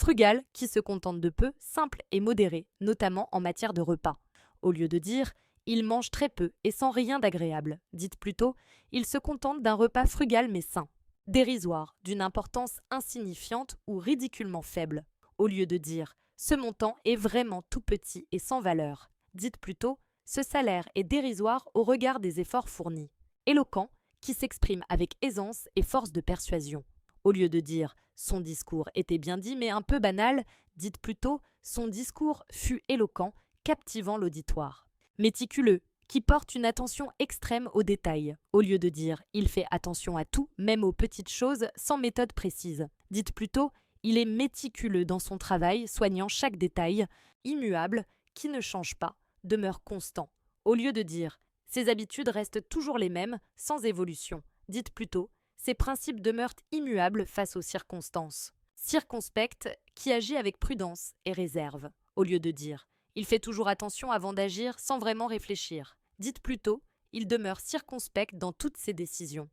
frugal qui se contente de peu, simple et modéré, notamment en matière de repas. Au lieu de dire « il mange très peu et sans rien d'agréable », dites plutôt « il se contente d'un repas frugal mais sain ». Dérisoire, d'une importance insignifiante ou ridiculement faible. Au lieu de dire « ce montant est vraiment tout petit et sans valeur », dites plutôt « ce salaire est dérisoire au regard des efforts fournis ». Éloquent, qui s'exprime avec aisance et force de persuasion. Au lieu de dire « son discours était bien dit mais un peu banal », dites plutôt « son discours fut éloquent, captivant l'auditoire ». Méticuleux, qui porte une attention extrême aux détails. Au lieu de dire « il fait attention à tout, même aux petites choses, sans méthode précise », dites plutôt « il est méticuleux dans son travail, soignant chaque détail, immuable, qui ne change pas, demeure constant ». Au lieu de dire « ses habitudes restent toujours les mêmes, sans évolution », dites plutôt « ses principes demeurent immuables face aux circonstances ». Circonspect, qui agit avec prudence et réserve. Au lieu de dire « il fait toujours attention avant d'agir sans vraiment réfléchir », dites plutôt « il demeure circonspect dans toutes ses décisions ».